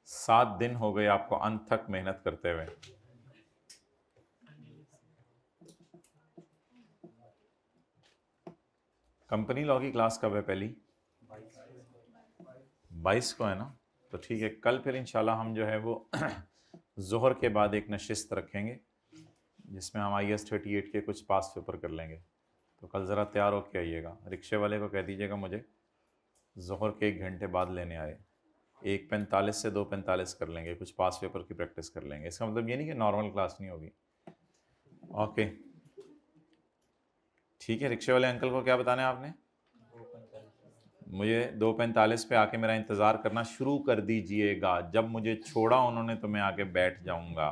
सात दिन हो गए आपको अंत तक मेहनत करते हुए। कंपनी लॉ की क्लास कब है पहली? 22 को है ना, तो ठीक है, कल फिर इंशाल्लाह हम जो है वो जोहर के बाद एक नशिस्त रखेंगे जिसमें हम IS 38 के कुछ पास पेपर कर लेंगे। तो कल ज़रा तैयार होके आइएगा, रिक्शे वाले को कह दीजिएगा मुझे जोहर के 1 घंटे बाद लेने आए। 1:45 से 2:45 कर लेंगे, कुछ पास पेपर की प्रैक्टिस कर लेंगे। इसका मतलब ये नहीं कि नॉर्मल क्लास नहीं होगी। ओके ठीक है, रिक्शे वाले अंकल को क्या बताना है आपने? मुझे 2:45 पे आके मेरा इंतज़ार करना शुरू कर दीजिएगा। जब मुझे छोड़ा उन्होंने तो मैं आके बैठ जाऊंगा।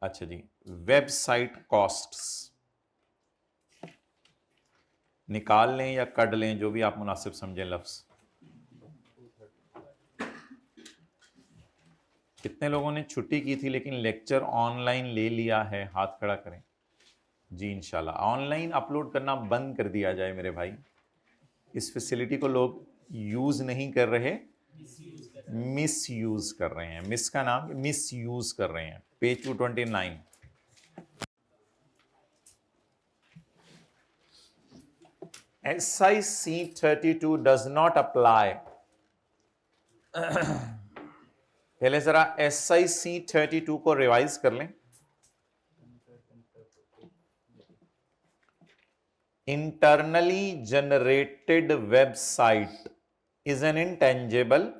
अच्छा जी, वेबसाइट कॉस्ट्स निकाल लें या कट लें, जो भी आप मुनासिब समझें लफ्ज़। कितने लोगों ने छुट्टी की थी लेकिन लेक्चर ऑनलाइन ले लिया है? हाथ खड़ा करें जी। इंशाल्लाह ऑनलाइन अपलोड करना बंद कर दिया जाए मेरे भाई। इस फैसिलिटी को लोग यूज नहीं कर रहे, मिस यूज कर रहे हैं। मिस का नाम मिस यूज कर रहे हैं। Page 229 SIC 32 does not apply. पहले जरा SIC 32 को रिवाइज कर लें। Internally generated website is an intangible,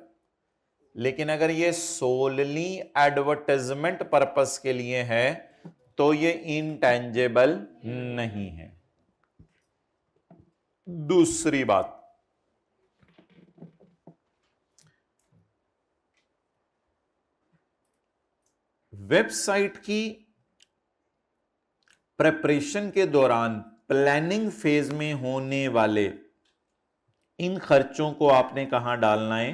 लेकिन अगर ये सोलली एडवर्टाइजमेंट पर्पस के लिए है तो ये इंटेंजिबल नहीं है। दूसरी बात, वेबसाइट की प्रेपरेशन के दौरान प्लानिंग फेज में होने वाले इन खर्चों को आपने कहां डालना है?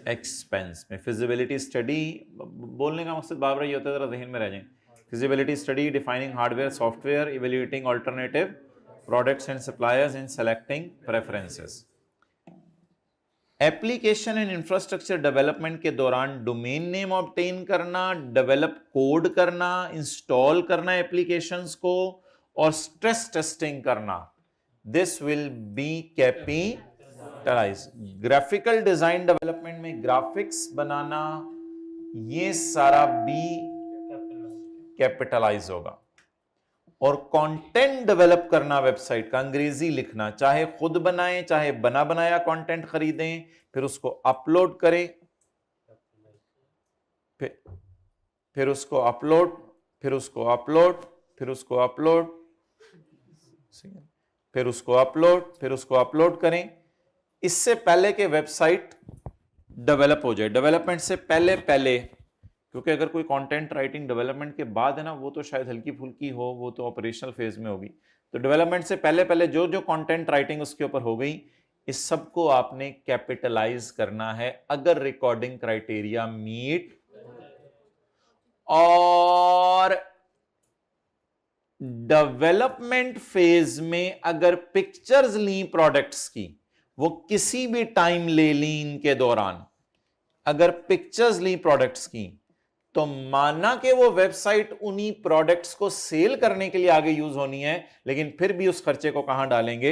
एक्सपेंस में। फिजिबिलिटी स्टडी, बोलने का मकसद बाबर ये होता है, जरा जहन में रह जाए। Feasibility study, defining hardware software, evaluating alternative products and suppliers in selecting preferences. Application and infrastructure development के दौरान डोमेन नेम ऑब्टेन करना, डेवलप कोड करना, इंस्टॉल करना एप्लीकेशंस को, और स्ट्रेस टेस्टिंग करना। This will be capitalize. Graphical design development में graphics बनाना, ये सारा भी कैपिटलाइज होगा। और कंटेंट डेवलप करना, वेबसाइट का अंग्रेजी लिखना, चाहे खुद बनाएं चाहे बना बनाया कंटेंट खरीदें, फिर उसको अपलोड करें, फिर उसको अपलोड, फिर उसको अपलोड, फिर उसको अपलोड, फिर उसको अपलोड, फिर उसको अपलोड करें। इससे पहले कि वेबसाइट डेवलप हो जाए, डेवलपमेंट से पहले पहले, क्योंकि अगर कोई कंटेंट राइटिंग डेवलपमेंट के बाद है ना, वो तो शायद हल्की फुल्की हो, वो तो ऑपरेशनल फेज में होगी। तो डेवलपमेंट से पहले पहले जो जो कंटेंट राइटिंग उसके ऊपर हो गई, इस सबको आपने कैपिटलाइज करना है अगर रिकॉर्डिंग क्राइटेरिया मीट। और डेवलपमेंट फेज में अगर पिक्चर्स ली प्रोडक्ट्स की, वो किसी भी टाइम ले ली इनके दौरान, अगर पिक्चर्स ली प्रोडक्ट्स की, तो माना कि वो वेबसाइट उन्हीं प्रोडक्ट्स को सेल करने के लिए आगे यूज होनी है, लेकिन फिर भी उस खर्चे को कहां डालेंगे?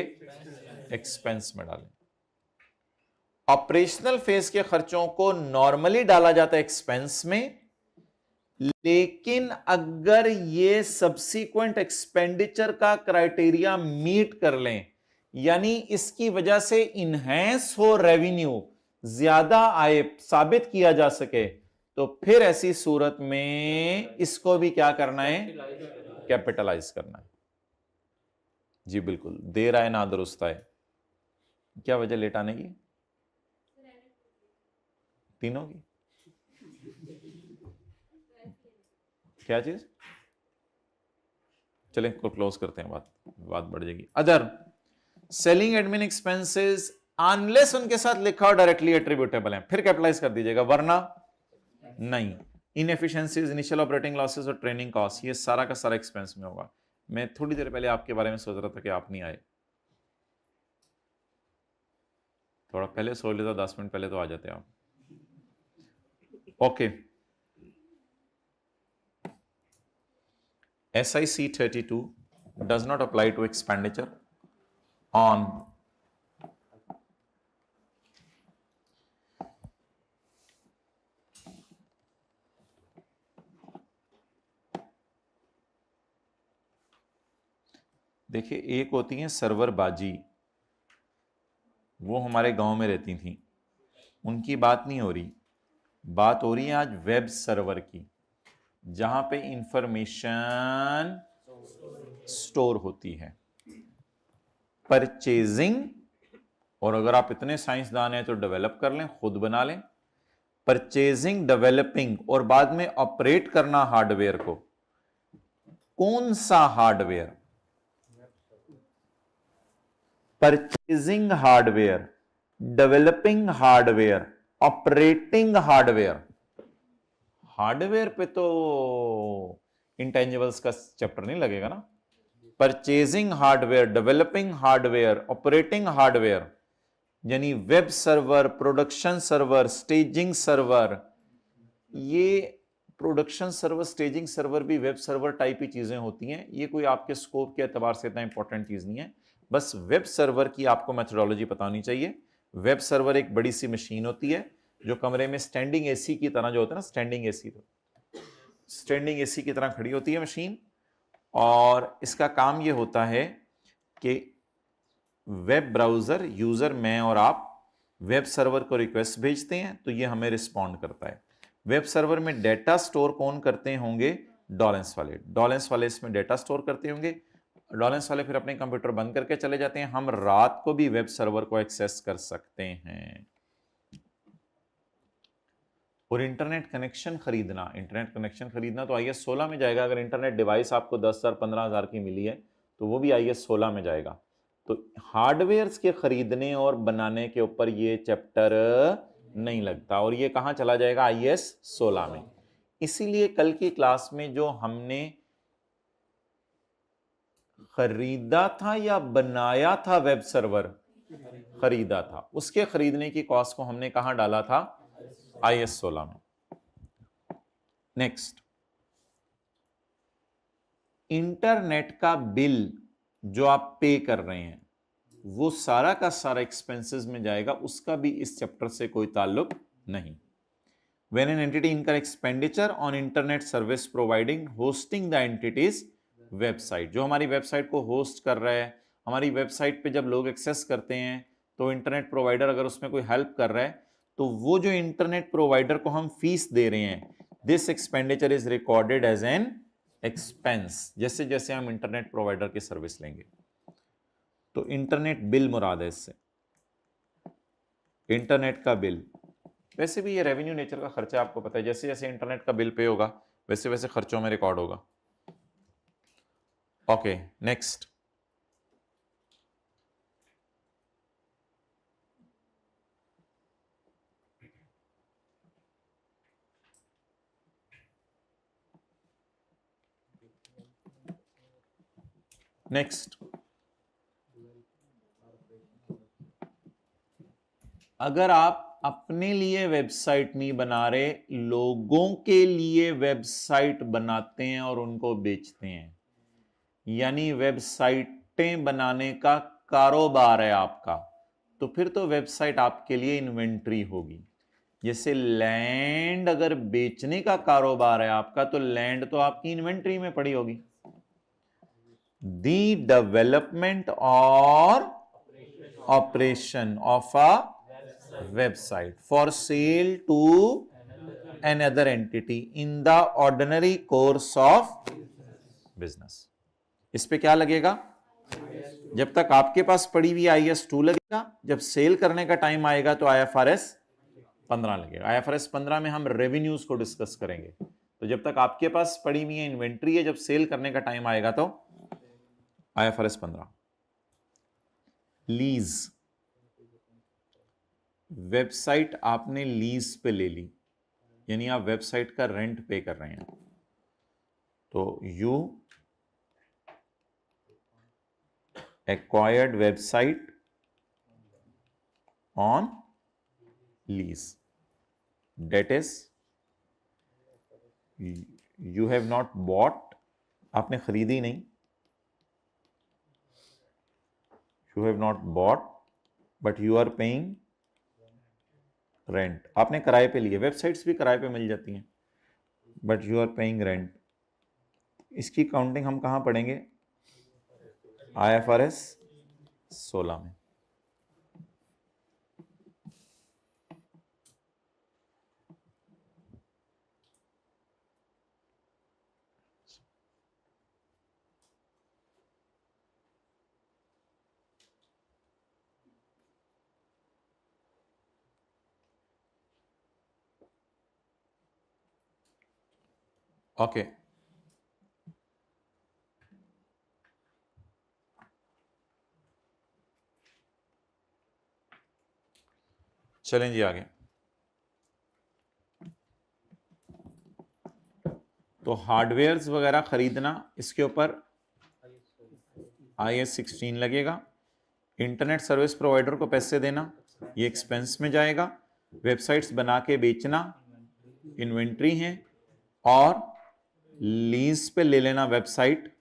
एक्सपेंस में डालेंगे। ऑपरेशनल फेज के खर्चों को नॉर्मली डाला जाता है एक्सपेंस में, लेकिन अगर ये सब्सीक्वेंट एक्सपेंडिचर का क्राइटेरिया मीट कर लें, यानी इसकी वजह से इनहैंस हो रेवेन्यू, ज्यादा आय साबित किया जा सके, तो फिर ऐसी सूरत में इसको भी क्या करना है? कैपिटलाइज करना है। जी बिल्कुल, देर आए ना दुरुस्त आए। क्या वजह लेट आने की? तीनों की क्या चीज? चलें को क्लोज करते हैं, बात बढ़ जाएगी। Other selling admin expenses, unless उनके साथ लिखा हो डायरेक्टली एट्रीब्यूटेबल है, फिर कैपिटलाइज कर दीजिएगा, वरना नहीं। इनएफिशिएंसीज, इनिशियल ऑपरेटिंग लॉसेस और ट्रेनिंग कॉस्ट, ये सारा का सारा एक्सपेंस में होगा। मैं थोड़ी देर पहले आपके बारे में सोच रहा था कि आप नहीं आए। थोड़ा पहले सो लेता, 10 मिनट पहले तो आ जाते आप। Okay, SIC 32 does not apply to expenditure on देखिए, एक होती है सर्वर बाजी, वो हमारे गांव में रहती थी, उनकी बात नहीं हो रही, बात हो रही है आज वेब सर्वर की, जहां पे इंफॉर्मेशन स्टोर होती है। परचेजिंग, और अगर आप इतने साइंसदान हैं तो डेवलप कर लें, खुद बना लें। परचेजिंग, डेवलपिंग और बाद में ऑपरेट करना हार्डवेयर को। कौन सा hardware? Purchasing hardware, developing hardware, operating hardware. Hardware पे तो इंटेंजिबल्स का चैप्टर नहीं लगेगा ना। Purchasing hardware, developing hardware, operating hardware, यानी web server, production server, staging server. ये प्रोडक्शन सर्वर, स्टेजिंग सर्वर भी वेब सर्वर टाइप ही चीजें होती हैं। ये कोई आपके स्कोप के एतबार से इतना इंपॉर्टेंट चीज नहीं है, बस वेब सर्वर की आपको मेथोडोलॉजी पता होनी चाहिए। वेब सर्वर एक बड़ी सी मशीन होती है जो कमरे में स्टैंडिंग एसी की तरह, जो होता है ना स्टैंडिंग एसी, तो स्टैंडिंग एसी की तरह खड़ी होती है मशीन, और इसका काम यह होता है कि वेब ब्राउजर, यूजर, मैं और आप वेब सर्वर को रिक्वेस्ट भेजते हैं तो ये हमें रिस्पॉन्ड करता है। वेब सर्वर में डेटा स्टोर कौन करते होंगे? डॉलेंस वाले। डॉलेंस वाले इसमें डेटा स्टोर करते होंगे। डॉलेंस वाले फिर अपने कंप्यूटर बंद करके चले जाते हैं। हम रात को भी वेब सर्वर को एक्सेस कर सकते हैं। और इंटरनेट कनेक्शन खरीदना, इंटरनेट कनेक्शन खरीदना तो IS 16 में जाएगा। अगर इंटरनेट डिवाइस आपको 10,000 15,000 की मिली है तो वो भी IS 16 में जाएगा। तो हार्डवेयर्स के खरीदने और बनाने के ऊपर ये चैप्टर नहीं लगता, और ये कहां चला जाएगा? IS 16 में। इसीलिए कल की क्लास में जो हमने खरीदा था या बनाया था वेब सर्वर, खरीदा था, उसके खरीदने की कॉस्ट को हमने कहां डाला था? IS 16 में। नेक्स्ट, इंटरनेट का बिल जो आप पे कर रहे हैं वो सारा का सारा एक्सपेंसेस में जाएगा, उसका भी इस चैप्टर से कोई ताल्लुक नहीं। When an entity incur expenditure on internet service providing hosting the entity's website, जो हमारी वेबसाइट को होस्ट कर रहा है, हमारी वेबसाइट पे जब लोग एक्सेस करते हैं तो इंटरनेट प्रोवाइडर अगर उसमें कोई हेल्प कर रहा है तो वो जो इंटरनेट प्रोवाइडर को हम फीस दे रहे हैं, this expenditure is recorded as an expense, जैसे जैसे हम इंटरनेट प्रोवाइडर की सर्विस लेंगे। तो इंटरनेट बिल मुराद है इससे, इंटरनेट का बिल। वैसे भी ये रेवेन्यू नेचर का खर्चा आपको पता है, जैसे जैसे इंटरनेट का बिल पे होगा वैसे वैसे खर्चों में रिकॉर्ड होगा। ओके, नेक्स्ट, नेक्स्ट, अगर आप अपने लिए वेबसाइट नहीं बना रहे, लोगों के लिए वेबसाइट बनाते हैं और उनको बेचते हैं, यानी वेबसाइटें बनाने का कारोबार है आपका, तो फिर तो वेबसाइट आपके लिए इन्वेंट्री होगी। जैसे लैंड अगर बेचने का कारोबार है आपका तो लैंड तो आपकी इन्वेंट्री में पड़ी होगी। दी डेवलपमेंट और operation of a website for sale to another entity in the ordinary course of business। इस पे क्या लगेगा? जब तक आपके पास पड़ी हुई IS 2 लगेगा, जब सेल करने का टाइम आएगा तो IFRS 15 लगेगा। IFRS 15 में हम रेवेन्यूज को डिस्कस करेंगे। तो जब तक आपके पास पड़ी हुई इन्वेंट्री है, जब सेल करने का टाइम आएगा तो IFRS 15। लीज, वेबसाइट आपने लीज पे ले ली, यानी आप वेबसाइट का रेंट पे कर रहे हैं, तो you acquired website on lease, that is you have not bought, आपने खरीदी नहीं, you have not bought but you are paying rent, आपने किराए पे लिए, वेबसाइट्स भी किराए पे मिल जाती हैं, but you are paying rent. इसकी काउंटिंग हम कहाँ पढ़ेंगे? IFRS 16 में। ओके, चलें जी आगे। तो हार्डवेयर्स वगैरह खरीदना, इसके ऊपर IAS 16 लगेगा। इंटरनेट सर्विस प्रोवाइडर को पैसे देना, ये एक्सपेंस में जाएगा। वेबसाइट्स बना के बेचना इन्वेंट्री है, और लीज पे ले लेना वेबसाइट,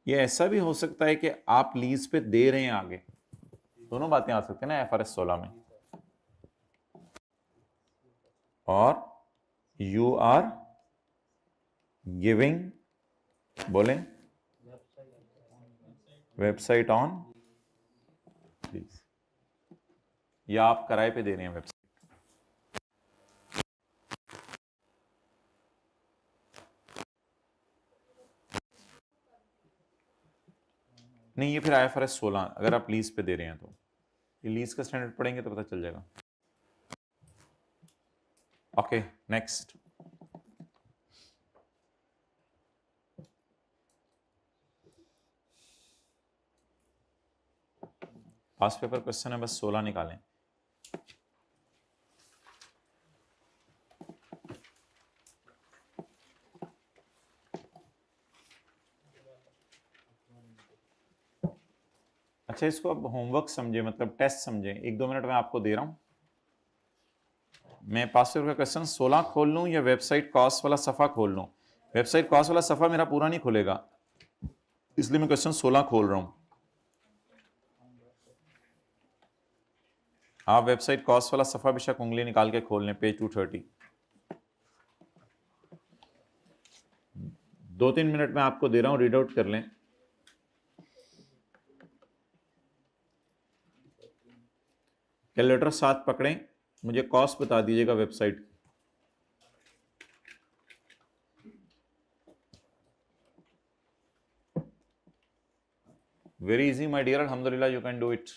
ये ऐसा भी हो सकता है कि आप लीज पे दे रहे हैं आगे, दोनों बातें आ सकती है ना IFRS 16 में। और यू आर गिविंग, बोलें, वेबसाइट ऑन लीज, या आप किराए पे दे रहे हैं वेबसाइट। नहीं, ये फिर IFRS 16 अगर आप लीज पे दे रहे हैं तो, ये लीज का स्टैंडर्ड पढ़ेंगे तो पता चल जाएगा। Okay, next. Past paper question है, बस 16 निकालें। अच्छा, इसको अब होमवर्क समझे, मतलब टेस्ट समझे, 1-2 मिनट में आपको दे रहा हूं। मैं पास पेपर का क्वेश्चन 16 खोल लूं या वेबसाइट कॉस्ट वाला सफा खोल लूं? वेबसाइट कॉस्ट वाला सफा मेरा पूरा नहीं खुलेगा, इसलिए मैं क्वेश्चन 16 खोल रहा हूं। आप वेबसाइट कॉस्ट वाला सफा बेशक उंगली निकाल के खोल लें, पेज 230। 2-3 मिनट में आपको दे रहा हूं, रीड आउट कर लें। कैलकुलेटर साथ पकड़ें, मुझे कॉस्ट बता दीजिएगा website. Very easy my dear, अल्हम्दुलिल्लाह you can do it.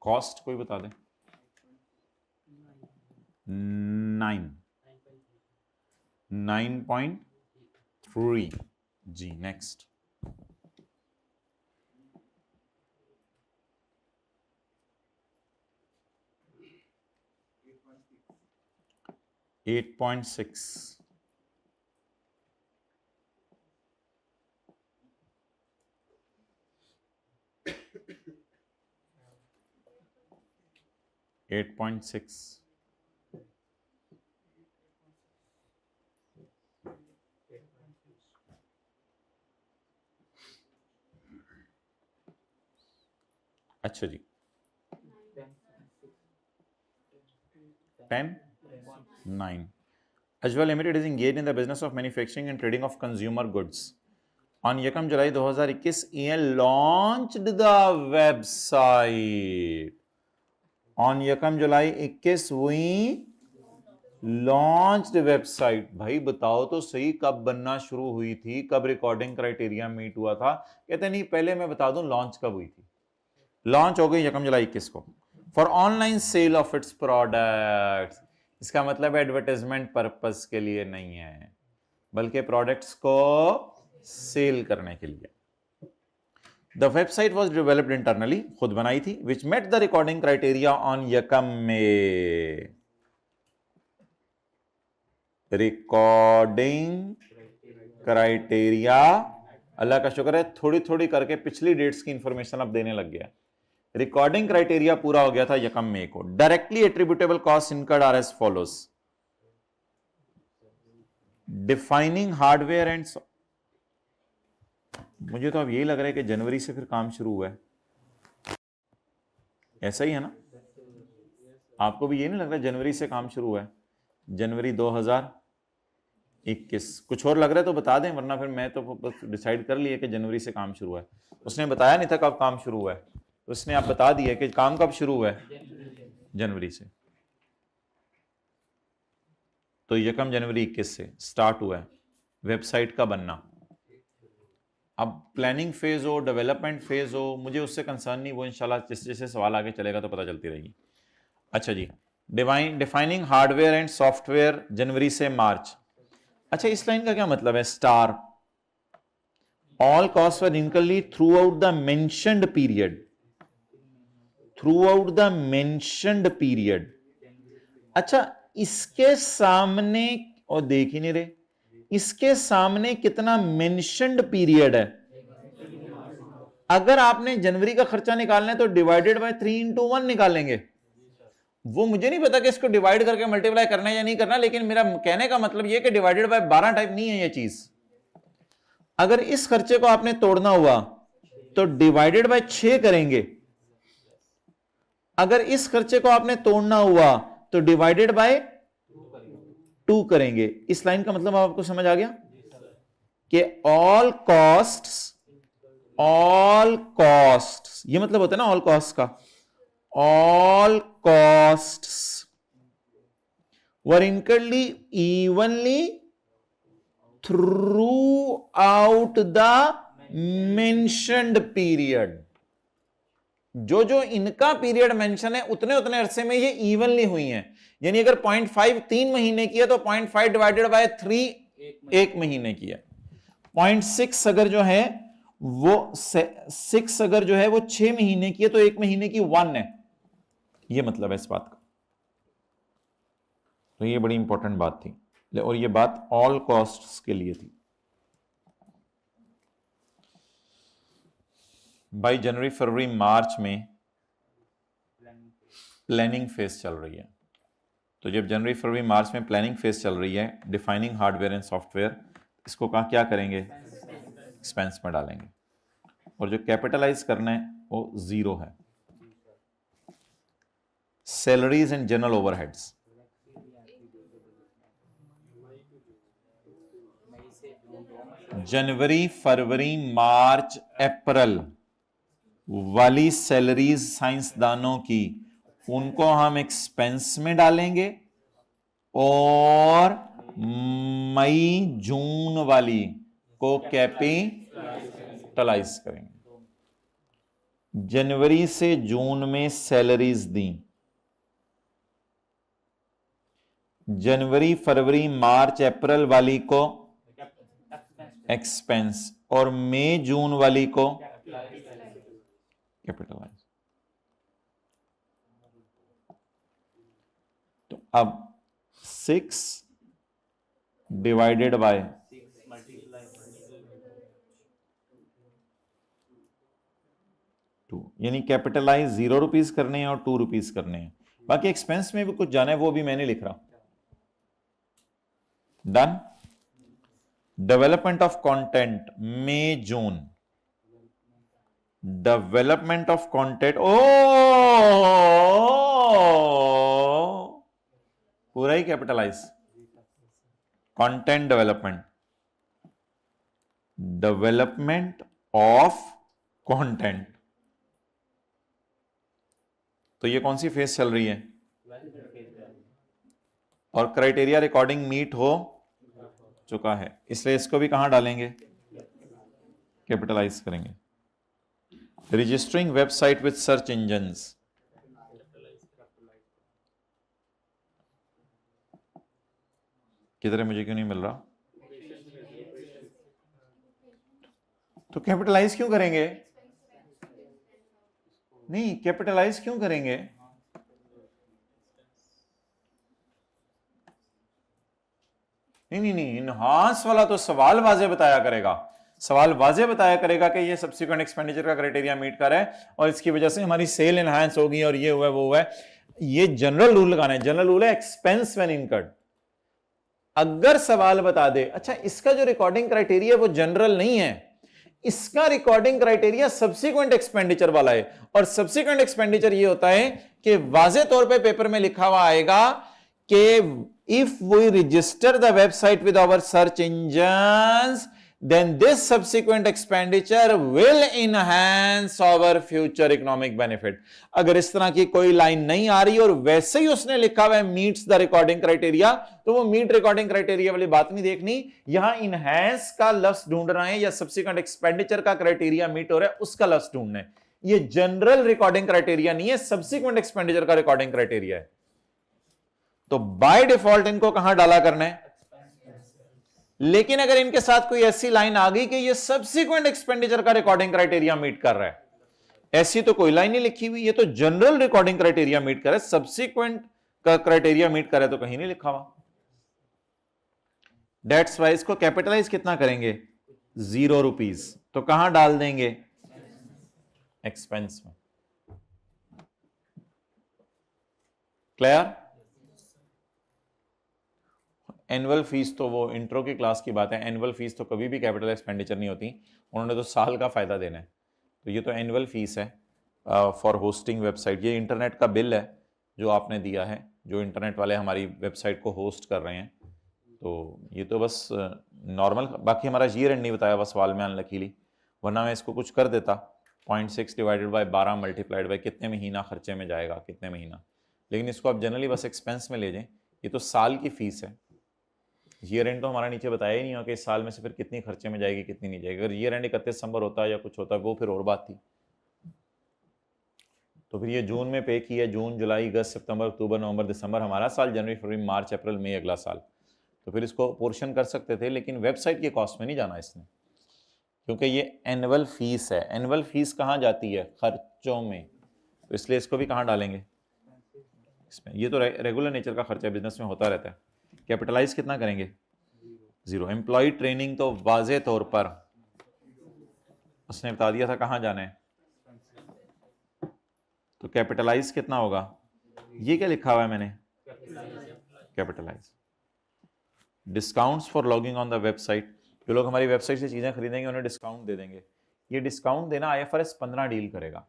Cost कोई बता दें। 9.3 जी। नेक्स्ट। 8.6 8.6 अच्छा जी। 10.9 Ajwa Limited is engaged in the business of manufacturing and trading of consumer goods. On यकम जुलाई 2021 EN launched the website. On यकम जुलाई 21 हुई लॉन्च्ड वेबसाइट। भाई बताओ तो सही, कब बनना शुरू हुई थी, कब रिकॉर्डिंग क्राइटेरिया मीट हुआ था? कहते नहीं, पहले मैं बता दूं लॉन्च कब हुई थी। लॉन्च हो गई यकम जुलाई 21 को for online sale of its products. इसका मतलब एडवर्टाइजमेंट पर्पस के लिए नहीं है, बल्कि प्रोडक्ट्स को सेल करने के लिए। The website was developed internally, खुद बनाई थी, which met the recording criteria on यकम में। रिकॉर्डिंग क्राइटेरिया, अल्लाह का शुक्र है थोड़ी थोड़ी करके पिछली डेट्स की इंफॉर्मेशन अब देने लग गया। रिकॉर्डिंग क्राइटेरिया पूरा हो गया था यकम मई को। Directly attributable cost incurred are as follows. Defining hardware and, मुझे तो अब यही लग रहा है कि जनवरी से फिर काम शुरू हुआ है, ऐसा ही है ना? आपको भी ये नहीं लग रहा जनवरी से काम शुरू हुआ है? जनवरी 2021। कुछ और लग रहा है तो बता दें, वरना फिर मैं तो बस डिसाइड कर लिया कि जनवरी से काम शुरू हुआ है। उसने बताया नहीं था कब काम शुरू हुआ है, उसने आप बता दिया कि काम कब शुरू हुआ है, जनवरी से। तो यकम जनवरी 21 से स्टार्ट हुआ है वेबसाइट का बनना। अब प्लानिंग फेज हो, डेवलपमेंट फेज हो, मुझे उससे कंसर्न नहीं, वो इंशाल्लाह जैसे जैसे सवाल आगे चलेगा तो पता चलती रहेगी। अच्छा जी, डिफाइनिंग हार्डवेयर एंड सॉफ्टवेयर जनवरी से मार्च। अच्छा, इस लाइन का क्या मतलब है? Star, all cost were incurred throughout the mentioned period, throughout the mentioned period. अच्छा, इसके सामने, और देख ही नहीं रहे, इसके सामने कितना मेंशन्ड पीरियड है? अगर आपने जनवरी का खर्चा निकालना है तो डिवाइडेड बाय 3/1 निकालेंगे। वो मुझे नहीं पता कि इसको डिवाइड करके मल्टीप्लाई करना है या नहीं करना, लेकिन मेरा कहने का मतलब यह कि डिवाइडेड बाय 12 टाइप नहीं है ये चीज। अगर इस खर्चे को आपने तोड़ना हुआ तो डिवाइडेड बाय 6 करेंगे, अगर इस खर्चे को आपने तोड़ना हुआ तो डिवाइडेड बाय 2 करेंगे। इस लाइन का मतलब आपको समझ आ गया कि ऑल कॉस्ट्स, ये मतलब होता है ना ऑल कॉस्ट का, all costs were incurred evenly throughout the mentioned period. जो जो इनका पीरियड मेंशन है उतने उतने अरसे में ये इवनली हुई हैं। यानी अगर 0.5 3 महीने की है तो 0.5 डिवाइडेड बाय 3 1 महीने की है। 0.6 अगर जो है वो 6 अगर जो है वो 6 महीने की है तो 1 महीने की 1 है। ये मतलब है इस बात का। तो ये बड़ी इंपॉर्टेंट बात थी, और ये बात ऑल कॉस्ट्स के लिए थी। बाई जनवरी फरवरी मार्च में प्लानिंग फेज चल रही है। तो जब जनवरी फरवरी मार्च में प्लानिंग फेज चल रही है, डिफाइनिंग हार्डवेयर एंड सॉफ्टवेयर, इसको कहाँ क्या करेंगे? एक्सपेंस में डालेंगे। और जो कैपिटलाइज करना है वो 0 है। सैलरीज एंड जनरल ओवरहेड्स, जनवरी फरवरी मार्च अप्रैल वाली सैलरीज साइंसदानों की, उनको हम एक्सपेंस में डालेंगे, और मई जून वाली को कैपिटलाइज करेंगे। जनवरी से जून में सैलरीज दी, जनवरी फरवरी मार्च अप्रैल वाली को एक्सपेंस, और मई जून वाली को कैपिटलाइज। तो अब 6 डिवाइडेड बाय 2, यानी कैपिटलाइज 0 रुपीज करने हैं और 2 रुपीज करने हैं। बाकी एक्सपेंस में भी कुछ जाना है, वो भी मैंने लिख रहा। Done. Development of content May June, development of content, ओ पूरा ही capitalize. Content development development of content. तो ये कौन सी फेज चल रही है? और क्राइटेरिया रिकॉर्डिंग मीट हो चुका है, इसलिए इसको भी कहां डालेंगे? कैपिटलाइज करेंगे। Registering website with search engines, किधर है, मुझे क्यों नहीं मिल रहा? तो कैपिटलाइज क्यों करेंगे? नहीं, कैपिटलाइज क्यों करेंगे? नहीं, इनहांस वाला तो सवाल वाजे बताया करेगा, सवाल वाजे बताया करेगा कि ये सब्सिक्वेंट एक्सपेंडिचर का क्राइटेरिया मीट कर रहा है और इसकी वजह से हमारी सेल एनहांस होगी और ये हुआ है वो हुआ है। ये जनरल रूल लगाना है, जनरल रूल है एक्सपेंस व्हेन इनकर्ड। अगर सवाल बता दे अच्छा इसका जो रिकॉर्डिंग क्राइटेरिया वो जनरल नहीं है, इसका रिकॉर्डिंग क्राइटेरिया सब्सिक्वेंट एक्सपेंडिचर वाला है, और सब्सिक्वेंट एक्सपेंडिचर ये होता है कि वाजे तौर पे पेपर में लिखा हुआ आएगा कि if we register the website with our search engines then this subsequent expenditure will enhance our future economic benefit। अगर इस तरह की कोई लाइन नहीं आ रही और वैसे ही उसने लिखा हुआ है मीट्स द रिकॉर्डिंग क्राइटेरिया, तो वो मीट रिकॉर्डिंग क्राइटेरिया वाली बात नहीं देखनी, यहां इनहैंस का लफ्ज ढूंढना है या सब्सिक्वेंट एक्सपेंडिचर का क्राइटेरिया मीट हो रहा है उसका लफ्ज ढूंढना है। ये जनरल रिकॉर्डिंग क्राइटेरिया नहीं है, सब्सिक्वेंट एक्सपेंडिचर का रिकॉर्डिंग क्राइटेरिया है। तो बाय डिफॉल्ट इनको कहां डाला करना है? लेकिन अगर इनके साथ कोई ऐसी लाइन आ गई कि ये सब्सिक्वेंट एक्सपेंडिचर का रिकॉर्डिंग क्राइटेरिया मीट कर रहा है, ऐसी तो कोई लाइन नहीं लिखी हुई, ये तो जनरल रिकॉर्डिंग क्राइटेरिया मीट कर रहा है, सब्सिक्वेंट का क्राइटेरिया मीट कर रहा है तो कहीं नहीं लिखा हुआ। दैट्स वाई इसको कैपिटलाइज कितना करेंगे? ₹0। तो कहां डाल देंगे? एक्सपेंस में। क्लियर? एनुअल फीस तो वो इंट्रो की क्लास की बात है, एनुअल फीस तो कभी भी कैपिटल एक्सपेंडिचर नहीं होती, उन्होंने तो साल का फायदा देना है। तो ये तो एनुअल फीस है फॉर होस्टिंग वेबसाइट, ये इंटरनेट का बिल है जो आपने दिया है, जो इंटरनेट वाले हमारी वेबसाइट को होस्ट कर रहे हैं। तो ये तो बस नॉर्मल, बाकी हमारा ईयर एंड नहीं बताया बस सवाल में अनलकीली, वरना मैं इसको कुछ कर देता 0.6 डिवाइडेड बाय 12 मल्टीप्लाइड बाय कितने महीना खर्चे में जाएगा, कितने महीना, लेकिन इसको आप जनरली बस एक्सपेंस में ले जाएं। ये तो साल की फीस है, ईयर एंड तो हमारा नीचे बताया ही नहीं हो कि इस साल में से फिर कितनी खर्चे में जाएगी कितनी नहीं जाएगी। अगर ईयर एंड 31 दिसंबर होता है या कुछ होता है वो फिर और बात थी। तो फिर ये जून में पे किया, जून जुलाई अगस्त सितंबर अक्टूबर नवंबर दिसंबर हमारा साल, जनवरी फरवरी मार्च अप्रैल मई अगला साल, तो फिर इसको पोर्शन कर सकते थे, लेकिन वेबसाइट के कॉस्ट में नहीं जाना इसने, क्योंकि ये एनुअल फीस है। एनुअल फीस कहाँ जाती है? खर्चों में, तो इसलिए इसको भी कहाँ डालेंगे? इसमें। ये तो रेगुलर नेचर का खर्चा बिजनेस में होता रहता है। कैपिटलाइज कितना करेंगे? 0। एम्प्लॉय ट्रेनिंग तो वाजे तौर पर उसने बता दिया था कहां जाना है, तो कैपिटलाइज कितना होगा? ये क्या लिखा हुआ है मैंने? Capitalize. Discounts for logging on the website, जो लोग हमारी वेबसाइट से चीजें खरीदेंगे उन्हें डिस्काउंट दे देंगे। ये डिस्काउंट देना IFRS 15 डील करेगा,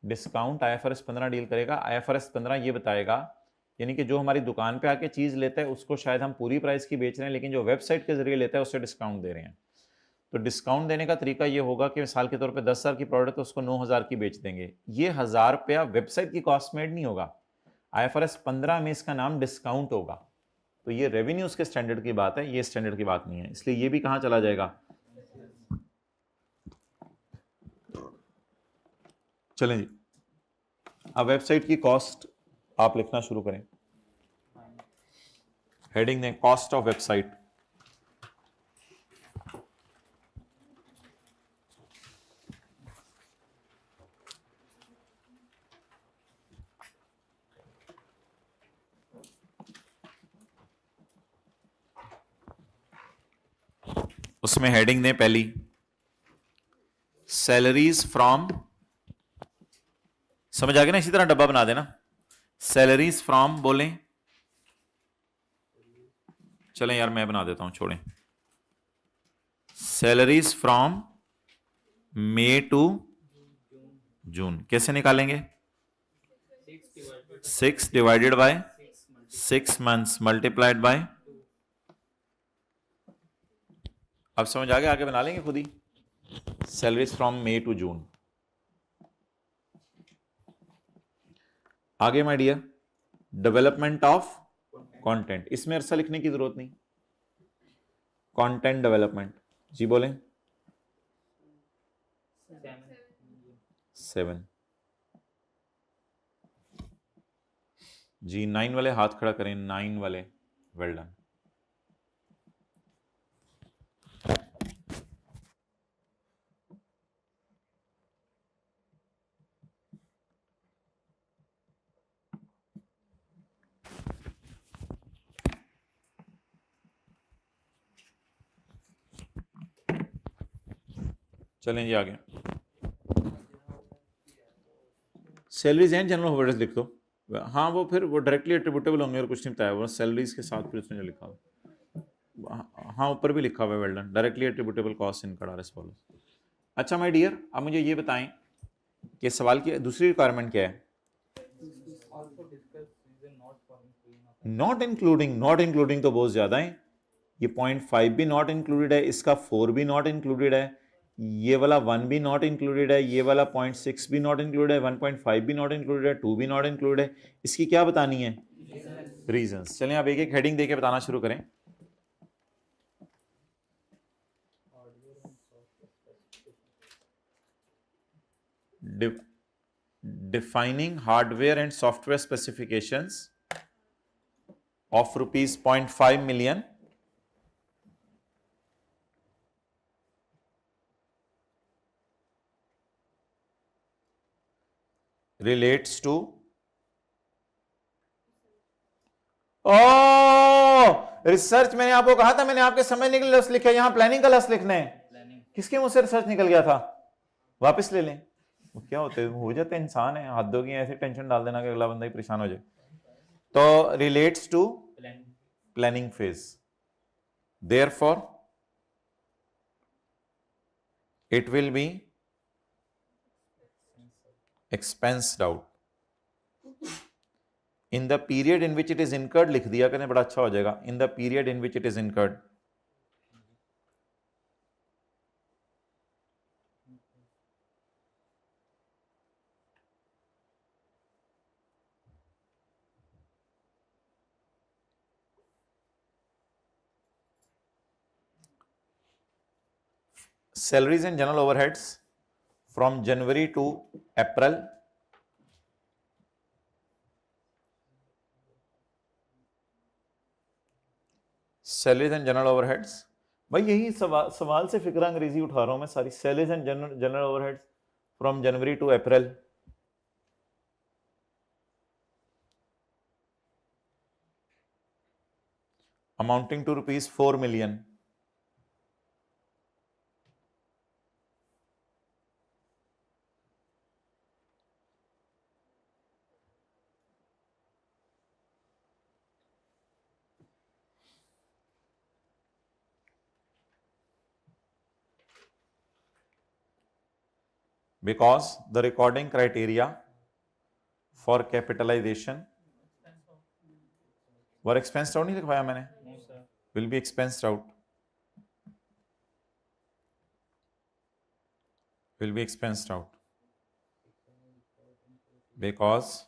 डिस्काउंट IFRS 15 डील करेगा। IFRS 15 ये बताएगा, यानी कि जो हमारी दुकान पे आके चीज लेता है उसको शायद हम पूरी प्राइस की बेच रहे हैं, लेकिन जो वेबसाइट के जरिए लेता है उससे डिस्काउंट दे रहे हैं। तो डिस्काउंट देने का तरीका ये होगा कि मिसाल के तौर पे 10,000 की प्रोडक्ट है उसको 9,000 की बेच देंगे। ये 1,000 रुपया वेबसाइट की कॉस्ट में नहीं होगा, IFRS 15 में इसका नाम डिस्काउंट होगा। तो ये रेवेन्यूज के स्टैंडर्ड की बात है, ये स्टैंडर्ड की बात नहीं है, इसलिए ये भी कहां चला जाएगा? चलें जी, अब वेबसाइट की कॉस्ट आप लिखना शुरू करें। हेडिंग दें कॉस्ट ऑफ वेबसाइट। उसमें हेडिंग दें पहली सैलरीज फ्रॉम, समझ आ गया ना? इसी तरह डब्बा बना देना, सैलरीज फ्रॉम बोलें, चलें यार मैं बना देता हूं, छोड़ें। Salaries from May to June कैसे निकालेंगे? 6 divided by 6 months multiplied by अब समझ आ गया, आगे बना लेंगे खुद ही। Salaries from May to June. आगे my dear, development of content, इसमें अरसा लिखने की जरूरत नहीं। कंटेंट डेवलपमेंट, जी बोलें। 7 जी। 9 वाले हाथ खड़ा करें, 9 वाले, वेल डन। चलें जी आगे। सैलरीज एंड जनरल ओवरहेड्स लिख दो। हाँ वो फिर वो डायरेक्टली एट्रीब्यूटेबल होंगे और कुछ नहीं बताया, वो सैलरीज के साथ फिर उसने जो लिखा हुआ, हाँ ऊपर भी लिखा हुआ है, well done. Directly attributable cost incurred are as follows. अच्छा माय डियर, अब मुझे ये बताएं कि सवाल की दूसरी रिक्वायरमेंट क्या है। नॉट इंक्लूडिंग, नॉट इंक्लूडिंग तो बहुत ज्यादा है। ये 0.5 भी नॉट इंक्लूडेड है, इसका 4 भी नॉट इंक्लूडेड है, ये वाला 1 भी नॉट इंक्लूडेड है, ये वाला 0.6 भी नॉट इंक्लूडेड है, 1.5 भी नॉट इंक्लूडेड है, 2 भी नॉट इंक्लूडेड है। इसकी क्या बतानी है, रीजंस। चलें आप एक एक हेडिंग देके बताना शुरू करें। Defining hardware and software specifications of rupees 0.5 million relates to research. मैंने आपको कहा था, मैंने आपके समझने के लिए लफ्ज लिखा है, यहां प्लानिंग का लफ्ज लिखना है। किसके मुंह से रिसर्च निकल गया था, वापस ले लें। वो क्या होते हो जाते हैं, इंसान है, हदों की ऐसी टेंशन डाल देना कि अगला बंदा ही परेशान हो जाए। तो relates to planning phase, therefore it will be expensed out in the period in which it is incurred। लिख दिया करें, बड़ा अच्छा हो जाएगा। in the period in which it is incurred। salaries and general overheads from January to April, salaries and general overheads। भाई यही सवाल से फिक्र अंग्रेजी उठा रहा हूं मैं सारी। salaries and general overheads from January to April amounting to rupees 4 million। because the recording criteria for capitalization were expensed out। नहीं लिखवाया मैंने, will be expensed out, will be expensed out because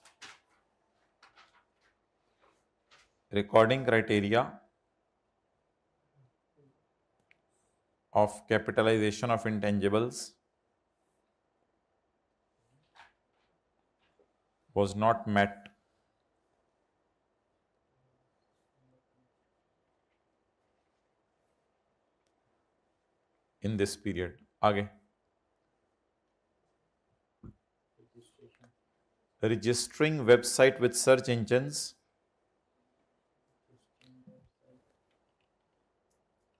recording criteria of capitalization of intangibles was not met in this period। आगे, registering website with search engines,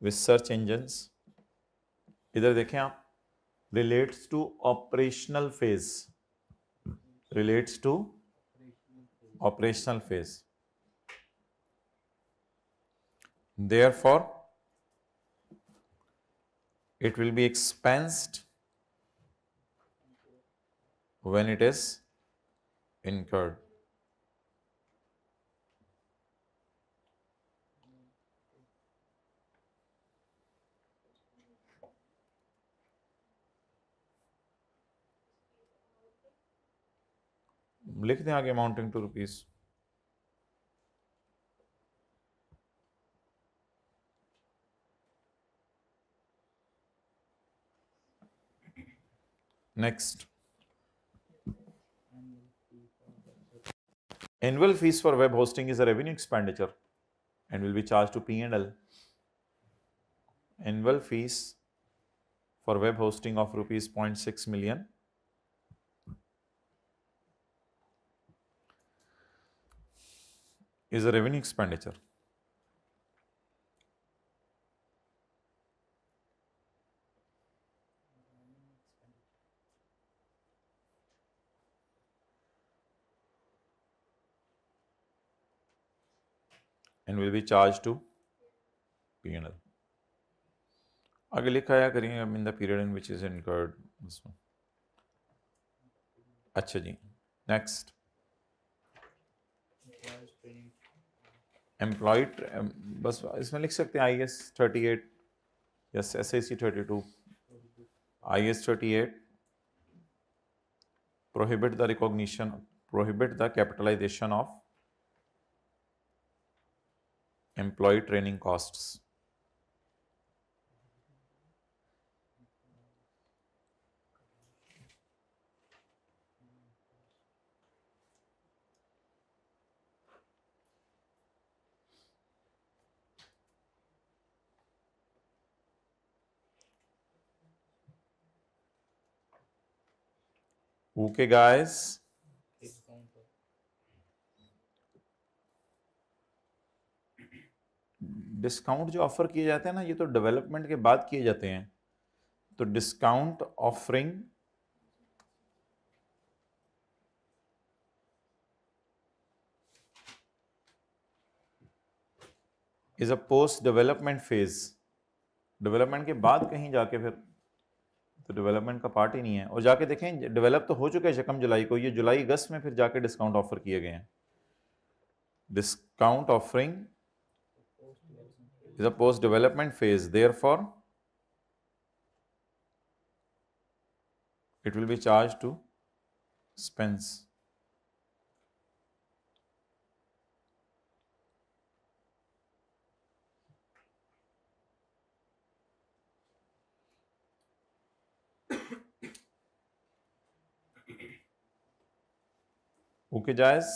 with search engines, इधर देखें आप, relates to operational phase, relates to operational phase, therefore it will be expensed when it is incurred। लिख दें आगे amounting to rupees. Next, annual fees for web hosting is a revenue expenditure and will be charged to P&L. Annual fees for web hosting of rupees 0.6 million is a revenue expenditure. And will be charged to P&L. आगे लिखा या करेंगे in the period in which is incurred. अच्छा जी, next, employ, बस इसमें लिख सकते हैं IAS 38, yes SAC 32, IAS 38 prohibit the capitalization of employee training costs. Okay guys, discount जो ऑफर किए जाते हैं ना, ये तो डेवलपमेंट के बाद किए जाते हैं। तो discount offering is a post development phase. Development के बाद कहीं जाके फिर तो डेवलपमेंट का पार्ट ही नहीं है। और जाके देखें डेवलप तो हो चुका है 1 जुलाई को, ये जुलाई अगस्त में फिर जाके डिस्काउंट ऑफर किए गए हैं। Discount offering is a post development phase, therefore it will be charged to expense. Okay guys,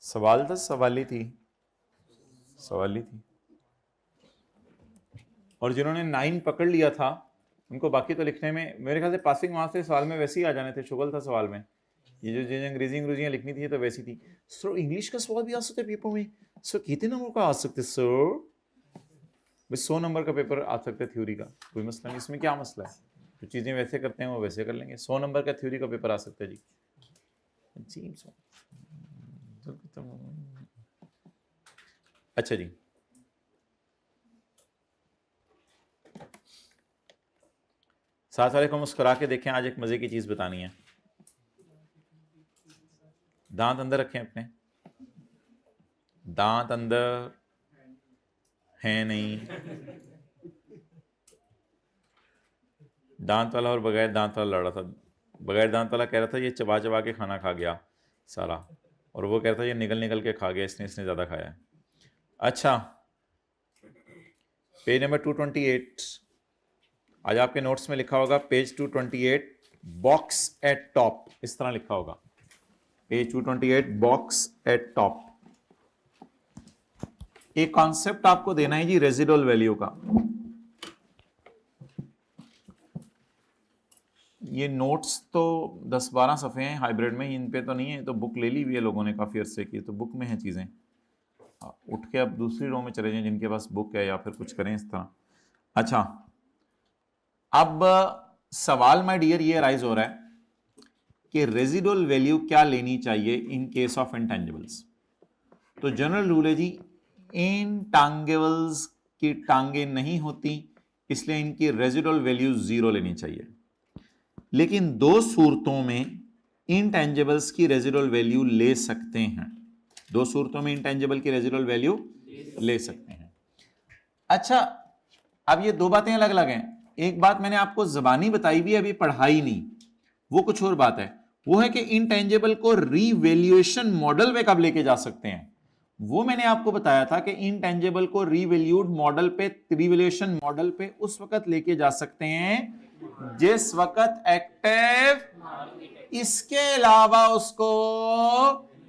सवाल था, सवाली थी। और जिन्होंने 9 पकड़ लिया था उनको बाकी तो लिखने में मेरे ख्याल से पासिंग मार्क्स से सवाल में वैसे ही आ जाने थे। शुगल था सवाल में, ये जो अंग्रेजियाँ लिखनी थी तो वैसी थी। सर इंग्लिश का सवाल भी आ सकते पेपर में, सर कितने नंबर का आ सकते सर? 100 नंबर का पेपर आ सकता है थ्योरी का, कोई मसला नहीं। इसमें क्या मसला है, जो चीज़ें वैसे करते हैं वो वैसे कर लेंगे। 100 नंबर का थ्योरी का पेपर आ सकता है जी। अच्छा जी, साथ वाले को मुस्कुरा के देखें। आज एक मजे की चीज बतानी है। दांत अंदर रखें अपने, दांत अंदर है नहीं। दांत वाला और बगैर दांत वाला लड़ रहा था। बगैर दांत वाला कह रहा था ये चबा चबा के खाना खा गया सारा, और वो कह रहा था ये निगल निगल के खा गया, इसने ज़्यादा खाया है। अच्छा, पेज नंबर 228, आज आपके नोट्स में लिखा होगा पेज 228 बॉक्स एट टॉप, इस तरह लिखा होगा पेज 228 बॉक्स एट टॉप। एक कॉन्सेप्ट आपको देना है जी रेजिडुअल वैल्यू का। ये नोट्स तो 10-12 सफ़े हैं हाइब्रिड में, इन पे तो नहीं है, तो बुक ले ली हुई है लोगों ने काफ़ी अरसे की, तो बुक में है चीज़ें। उठ के अब दूसरी रो में चले जाएं जिनके पास बुक है, या फिर कुछ करें इस तरह। अच्छा, अब सवाल माय डियर ये राइज हो रहा है कि रेजिडुअल वैल्यू क्या लेनी चाहिए इन केस ऑफ इंटेंजिबल्स। तो जनरल रूल है जी, इनटैंगिबल्स की टांगे नहीं होती, इसलिए इनकी रेजिडुअल वैल्यू 0 लेनी चाहिए। लेकिन 2 सूरतों में इनटैंजिबल्स की रेजिडुअल वैल्यू ले सकते हैं। 2 सूरतों में इनटैंजिबल की रेजिडुअल वैल्यू ले सकते हैं। अच्छा, अब ये 2 बातें अलग अलग हैं। एक बात मैंने आपको जबानी बताई भी, अभी पढ़ाई नहीं, वो कुछ और बात है, वो है कि इनटेंजिबल को रीवैल्यूएशन मॉडल में कब लेके जा सकते हैं। वो मैंने आपको बताया था कि इनटेंजिबल को रीवैल्यूड मॉडल पे, रीवैल्यूएशन मॉडल पे उस वक्त लेके जा सकते हैं जिस वक्त एक्टिव इसके अलावा उसको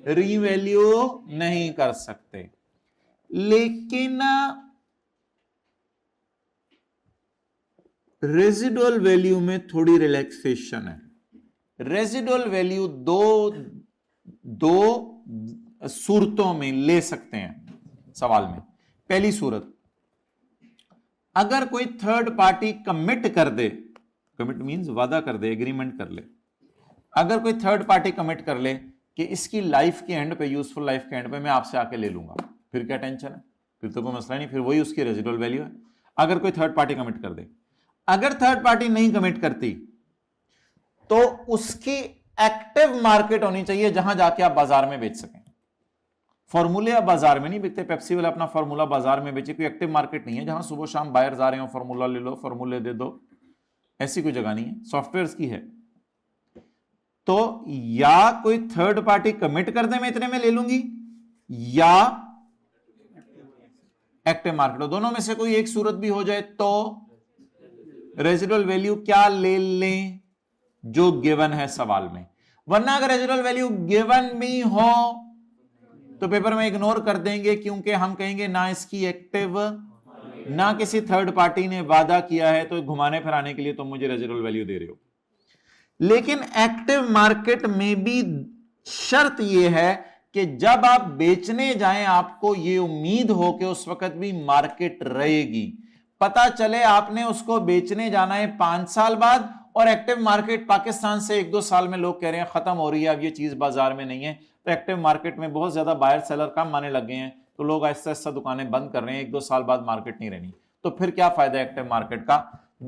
रीवैल्यू नहीं कर सकते। लेकिन रेजिडुअल वैल्यू में थोड़ी रिलैक्सेशन है। रेजिडुअल वैल्यू दो सूरतों में ले सकते हैं सवाल में। पहली सूरत, अगर कोई थर्ड पार्टी कमिट कर दे, कमिट मींस वादा कर दे, एग्रीमेंट कर ले, अगर कोई थर्ड पार्टी कमिट कर ले कि इसकी लाइफ के एंड पे, यूजफुल लाइफ के एंड पे मैं आपसे आके ले लूंगा, फिर क्या टेंशन है, फिर तो कोई मसला नहीं, फिर वही उसकी रेजिडुअल वैल्यू है। अगर कोई थर्ड पार्टी कमिट कर दे, अगर थर्ड पार्टी नहीं कमिट करती तो उसकी एक्टिव मार्केट होनी चाहिए जहां जाके आप बाजार में बेच सकें। फॉर्मूले आप बाजार में नहीं बिकते, पेप्सी वाला अपना फॉर्मूला बाजार में बेचे, कोई एक्टिव मार्केट नहीं है जहां सुबह शाम बायर्स आ रहे हो, फॉर्मूला ले लो, फॉर्मूले दे दो, ऐसी कोई जगह नहीं है, सॉफ्टवेयर की है। तो या कोई थर्ड पार्टी कमिट कर दे मैं इतने में ले लूंगी, या एक्टिव मार्केट हो, दोनों में से कोई एक सूरत भी हो जाए तो रेजिडुअल वैल्यू क्या ले लें, जो गिवन है सवाल में। वरना अगर रेजिडुअल वैल्यू गिवन भी हो तो पेपर में इग्नोर कर देंगे, क्योंकि हम कहेंगे ना इसकी एक्टिव, ना किसी थर्ड पार्टी ने वादा किया है, तो घुमाने फिराने के लिए तुम मुझे रेजिडुअल वैल्यू दे रहे हो। लेकिन एक्टिव मार्केट में भी शर्त यह है कि जब आप बेचने जाएं आपको यह उम्मीद हो कि उस वक्त भी मार्केट रहेगी। पता चले आपने उसको बेचने जाना है 5 साल बाद और एक्टिव मार्केट पाकिस्तान से 1-2 साल में लोग कह रहे हैं खत्म हो रही है, अब ये चीज बाजार में नहीं है, तो एक्टिव मार्केट में बहुत ज्यादा बायर सेलर कम आने लगे हैं, तो लोग आहिस्ता आहिस्ता दुकानें बंद कर रहे हैं, 1-2 साल बाद मार्केट नहीं रहनी, तो फिर क्या फायदा एक्टिव मार्केट का।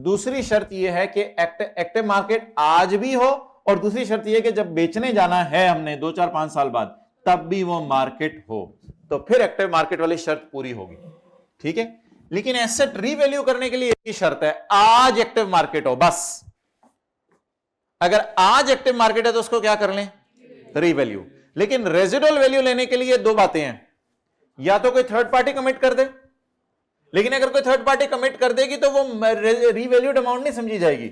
दूसरी शर्त यह है कि एक्टिव मार्केट आज भी हो, और दूसरी शर्त यह कि जब बेचने जाना है हमने 2-4-5 साल बाद, तब भी वो मार्केट हो, तो फिर एक्टिव मार्केट वाली शर्त पूरी होगी। ठीक है, लेकिन एसेट रीवैल्यू करने के लिए एक ही शर्त है, आज एक्टिव मार्केट हो बस। अगर आज एक्टिव मार्केट है तो उसको क्या कर लें, रीवैल्यू। लेकिन रेजिडुअल वैल्यू लेने के लिए 2 बातें हैं, या तो कोई थर्ड पार्टी कमिट कर दे, लेकिन अगर कोई थर्ड पार्टी कमिट कर देगी तो वो रीवैल्यूड अमाउंट नहीं समझी जाएगी।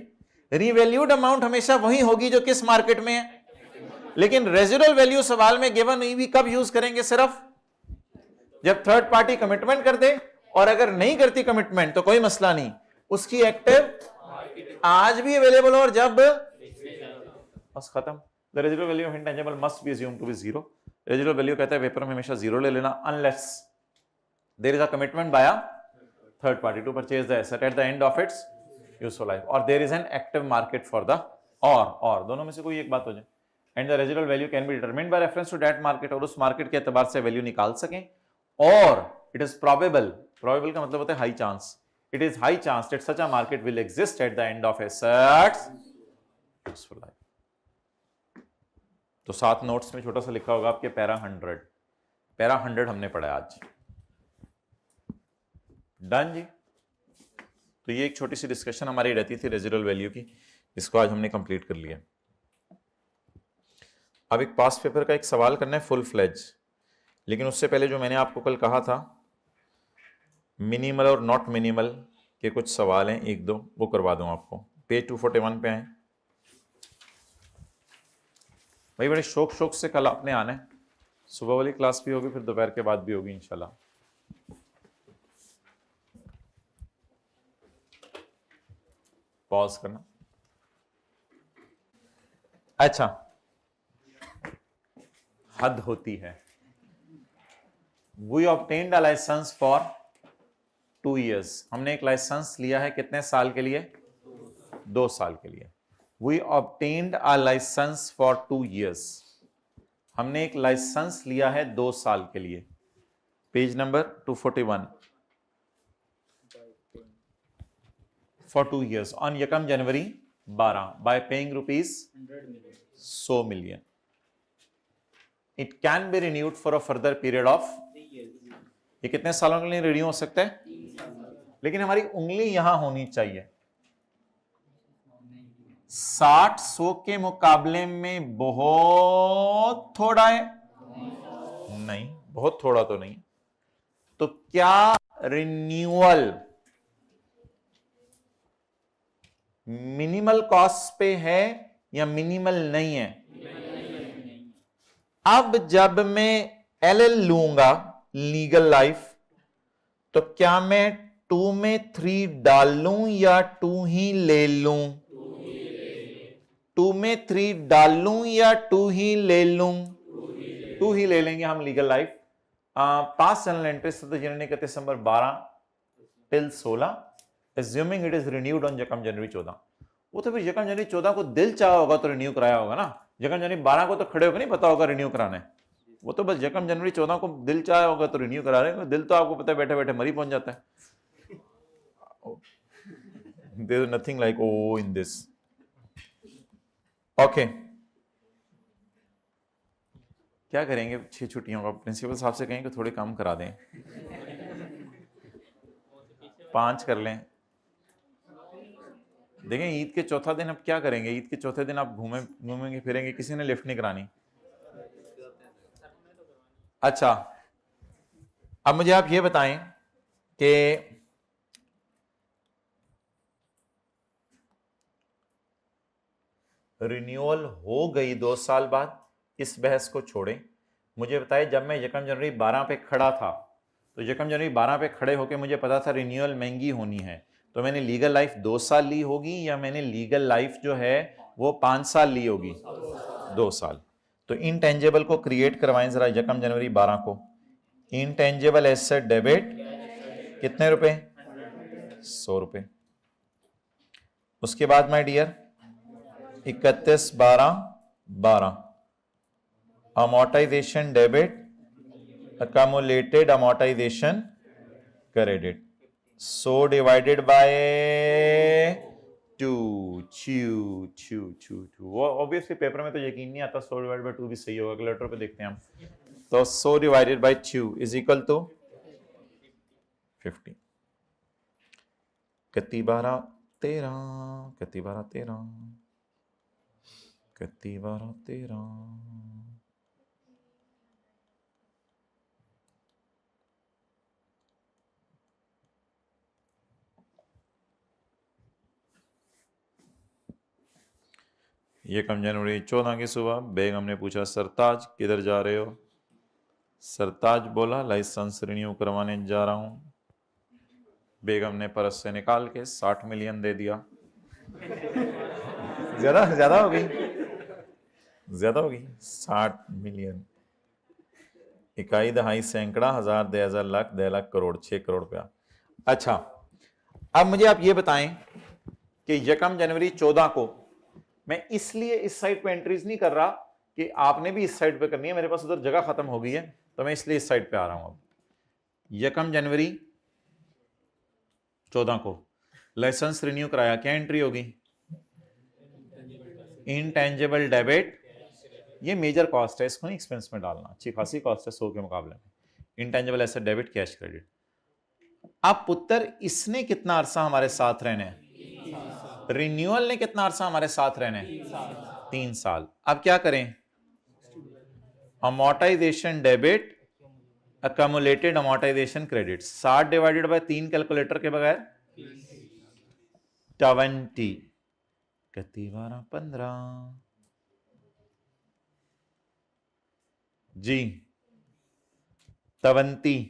रीवैल्यूड अमाउंट हमेशा वही होगी जो किस मार्केट में है। लेकिन रेजिडुअल वैल्यू सवाल में गिवन हुई भी कब यूज करेंगे, सिर्फ जब थर्ड पार्टी कमिटमेंट कर दे, और अगर नहीं करती कमिटमेंट तो कोई मसला नहीं, उसकी एक्टिव आज भी अवेलेबल हो, और जब बस खत्म। The residual value of intangible must be assumed to be 0। Residual value कहता है पेपर में हमेशा 0 ले लेना, unless there is a commitment by a third party to purchase the asset at the end of its useful life, और there is an active market for the, और दोनों में से कोई एक बात हो जाए, and the residual value can be determined by reference to that market, और उस मार्केट के एतबार से वैल्यू निकाल सकें, और इट इज प्रोबेबल, प्रोबेबल का मतलब होता है high chance, it is high chance that such a market will exist at the end of assets useful life. तो 7 नोट्स में छोटा सा लिखा होगा आपके पैरा 100 हमने पढ़ा आज। डन जी। तो ये एक छोटी सी डिस्कशन हमारी रहती थी रेजिडुअल वैल्यू की, इसको आज हमने कंप्लीट कर लिया। अब एक पास पेपर का एक सवाल करना है फुल फ्लेज, लेकिन उससे पहले जो मैंने आपको कल कहा था मिनिमल और नॉट मिनिमल के कुछ सवाल हैं 1-2, वो करवा दूं आपको। पेज 241 पे आए भाई, बड़े शौक से कल आपने आना है, सुबह वाली क्लास भी होगी, फिर दोपहर के बाद भी होगी इंशाल्लाह। पॉज करना। अच्छा, हद होती है। We obtained a license for 2 years। हमने एक लाइसेंस लिया है कितने साल के लिए, 2 साल के लिए। We obtained a license for 2 years। हमने एक लाइसेंस लिया है 2 साल के लिए। Page number 241। For 2 years on यकम जनवरी 12 bye paying ₹100 million। It can be renewed for a further period of, ये कितने सालों के लिए रिन्यू हो सकता है, लेकिन हमारी उंगली यहां होनी चाहिए। 60 100 के मुकाबले में बहुत थोड़ा है? नहीं, बहुत थोड़ा तो नहीं। तो क्या रिन्यूअल मिनिमल कॉस्ट पे है या मिनिमल नहीं है? अब जब मैं एलएल लूंगा लीगल लाइफ, तो क्या मैं 2 में 3 डाल लूं या 2 ही ले लूं? 2 में 3 डाल लूं या 2 ही ले लूं? 2 ही ले लेंगे हम लीगल लाइफ। पास जनरल एंट्रीज जिन्होंने कहते दिसंबर 12 till 16, assuming it is renewed on यकम जनवरी 14। वो तो फिर यकम जनवरी 14 को दिल चाहा होगा तो रिन्यू कराया होगा ना। यकम जनवरी 12 को तो खड़े होकर नहीं पता होगा रिन्यू कराना है। वो तो बस यकम जनवरी 14 को दिल चाहा होगा तो रिन्यू करा रहे हैं। दिल तो आपको पता है बैठे बैठे मरी पहुंच जाता है। There is nothing like oh in this. Okay. क्या करेंगे 6 छुट्टियों का? प्रिंसिपल साहब से कहेंगे थोड़े कम करा दें, 5 कर लें। देखें ईद के चौथा दिन अब क्या करेंगे? ईद के चौथे दिन आप घूमेंगे फिरेंगे, किसी ने लिफ्ट नहीं करानी। अच्छा, अब मुझे आप ये बताएं कि रिन्यूअल हो गई 2 साल बाद, इस बहस को छोड़ें। मुझे बताएं, जब मैं यकम जनवरी 12 पे खड़ा था, तो यकम जनवरी 12 पे खड़े होकर मुझे पता था रिन्यूअल महंगी होनी है, तो मैंने लीगल लाइफ 2 साल ली होगी या मैंने लीगल लाइफ जो है वो 5 साल ली होगी? 2 साल। तो इनटेंजेबल को क्रिएट करवाएं जरा यकम जनवरी 12 को। इनटेंजेबल एसेट डेबिट कितने रुपए? 100 रुपए। उसके बाद my dear 31/12/12 amortization debit, accumulated amortization credit, 100 divided by 2 वो ऑब्वियसली पेपर में तो यकीन नहीं आता 100 डिवाइड बाय 2 भी सही होगा, कैलकुलेटर पे देखते हैं हम। तो 100 divided by 2 is equal to 50। 31 12 13 31 12 13 31 12 13। यकम जनवरी 14 की सुबह बेगम ने पूछा, सरताज किधर जा रहे हो? सरताज बोला, लाइसेंस रिन्यू करवाने जा रहा हूं। बेगम ने पर्स से निकाल के 60 मिलियन दे दिया। ज्यादा हो गई, 60 मिलियन। इकाई दहाई सैकड़ा हजार 1000 लाख 10 लाख करोड़ 6 करोड़ रुपया। अच्छा, अब मुझे आप ये बताएं कि यकम जनवरी 14 को मैं इसलिए इस साइड पे एंट्रीज नहीं कर रहा कि आपने भी इस साइड पे करनी है, मेरे पास उधर जगह खत्म हो गई है, तो मैं इसलिए इस साइड पे आ रहा हूं। अब यकम जनवरी 14 को लाइसेंस रिन्यू कराया, क्या एंट्री होगी? Intangible debit. ये मेजर कॉस्ट है, इसको नहीं एक्सपेंस में डालना, अच्छी खासी कॉस्ट है 100 के मुकाबले में। Intangible asset debit cash credit. अब पुत्र इसने कितना अरसा हमारे साथ रहने हैं? रिन्यूअल ने कितना अरसा हमारे साथ रहने हैं? 3 साल। अब क्या करें? Amortisation debit, accumulated amortisation credit. 60 divided by 3 calculator के बगैर 20 कति 12 15 जी 20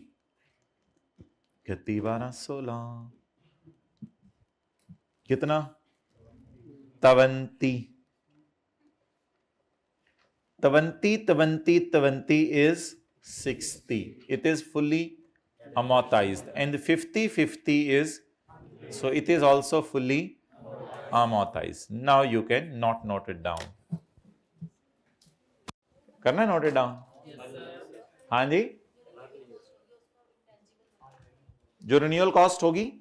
कति 12 16 कितना? 20 is 60. It is fully amortized, and 50 is, so it is also fully amortized. Now you can not note it down. करना नोट इट डाउन? हाँ जी, जो renewal cost होगी,